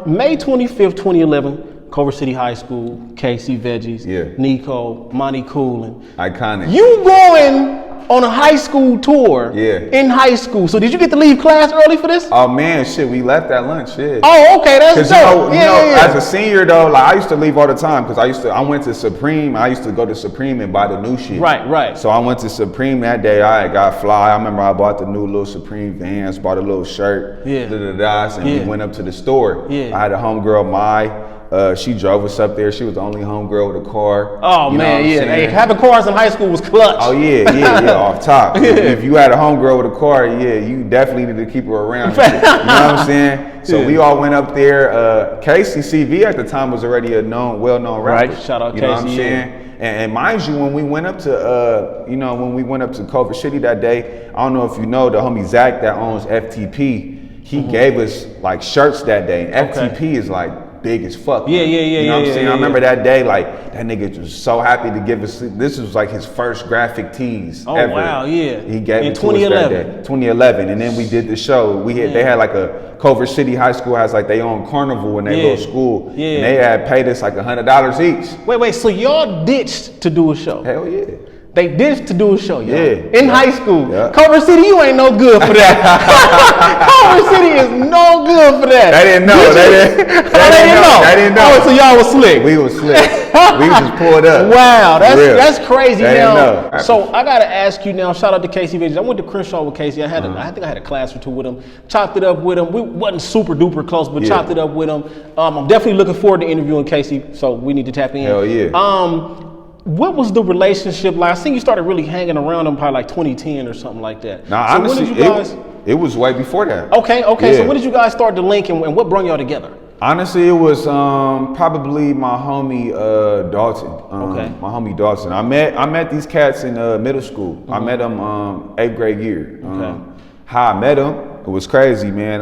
May 25th, 2011, Culver City High School, Casey Veggies, Niko, Monty Coolin. Iconic. You going on a high school tour in high school. So did you get to leave class early for this? Oh man, shit, we left at lunch, shit. Oh, okay, that's dope. You know, as a senior though, like I used to leave all the time because I went to Supreme. I used to go to Supreme and buy the new shit. Right. So I went to Supreme that day. I got fly. I remember I bought the new little Supreme Vans, bought a little shirt, and we went up to the store. I had a homegirl, Mai. She drove us up there. She was the only homegirl with a car. Oh, man, Hey, having cars in high school was clutch. Oh, yeah, off top. If you had a homegirl with a car, you definitely need to keep her around. You know what I'm saying? So we all went up there. Casey CV at the time was already a well-known rapper. Right, shout out Casey. You know what I'm saying? And mind you, when we went up to Culver City that day, I don't know if you know, the homie Zach that owns FTP, he gave us like shirts that day. And FTP is like big as fuck. Yeah. You know what I'm saying? I remember that day, like that nigga was so happy to give us. This was like his first graphic tees ever. Oh wow, yeah. He gave in it to us that day. 2011, and then we did the show. They had like a Culver City High School has like their own carnival in their little school, and they had paid us like $100 each. Wait, so y'all ditched to do a show? Hell yeah. They ditched to do a show, y'all. Yeah. In high school. Yeah. Culver City, you ain't no good for that. Culver City is no good for that. They didn't know. They didn't know. Oh, so y'all was slick. We was slick. We just pulled up. Wow, that's crazy. They now. So I gotta ask you now. Shout out to Casey Veggies. I went to Crenshaw with Casey. I think I had a class or two with him. Chopped it up with him. We wasn't super duper close, but chopped it up with him. I'm definitely looking forward to interviewing Casey. So we need to tap in. Hell yeah. What was the relationship like? I think you started really hanging around them probably like 2010 or something like that. Nah, so honestly, when did you guys... it was way before that. Okay. So when did you guys start to link and what brought y'all together? Honestly, it was probably my homie Dalton. My homie Dalton. I met these cats in middle school. I met them 8th grade year. How I met them, it was crazy, man.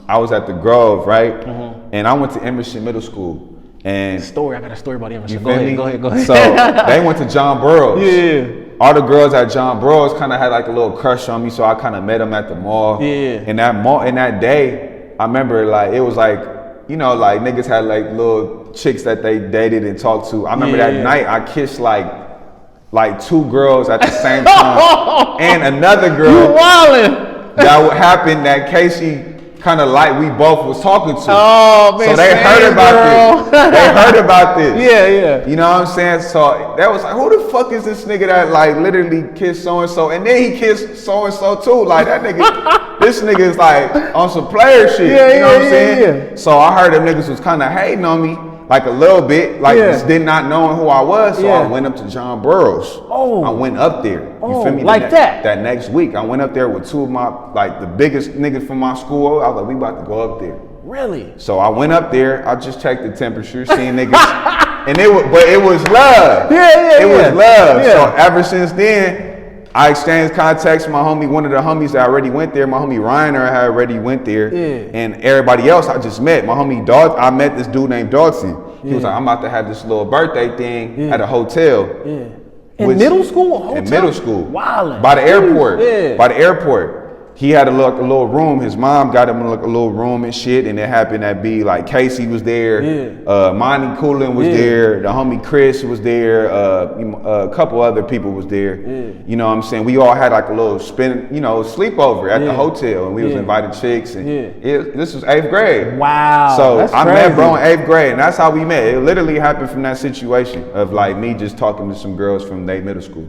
I was at the Grove, right? And I went to Emerson Middle School. And I got a story about Emerson. Go ahead. So they went to John Burroughs. Yeah. All the girls at John Burroughs kind of had like a little crush on me, so I kind of met them at the mall. Yeah. And that day, I remember like it was like, you know, like niggas had like little chicks that they dated and talked to. I remember that night I kissed like 2 girls at the same time, and another girl. You wildin'. That happened that Casey kind of like we both was talking to. Oh man, so they heard about this. They heard about this. Yeah. You know what I'm saying? So that was like, who the fuck is this nigga that like literally kissed so and so, and then he kissed so and so too? Like that nigga, this nigga is like on some player shit. You know what I'm saying? Yeah. So I heard them niggas was kind of hating on me. Like a little bit, like just did not knowing who I was, so I went up to John Burroughs. I went up there. You feel me? Like that next week, I went up there with 2 of my the biggest niggas from my school. I was like, we about to go up there. Really? So I went up there. I just checked the temperature, seeing niggas, and it was love. It was love. So ever since then, I exchanged contacts with my homie, one of the homies that already went there. My homie Reiner had already went there. And everybody else I just met. My homie Dalton, I met this dude named Dalton. He was like, I'm about to have this little birthday thing at a hotel. In middle school? A hotel? In middle school. Wow. By the airport. By the airport. He had a little room. His mom got him like a little room and shit. And it happened to be like Casey was there. Monty Coolin was there. The homie Chris was there. A couple other people was there. You know what I'm saying? We all had like a little sleepover at the hotel. And we was invited chicks. And this was 8th grade. Wow. So I met bro in 8th grade. And that's how we met. It literally happened from that situation of like me just talking to some girls from their middle school.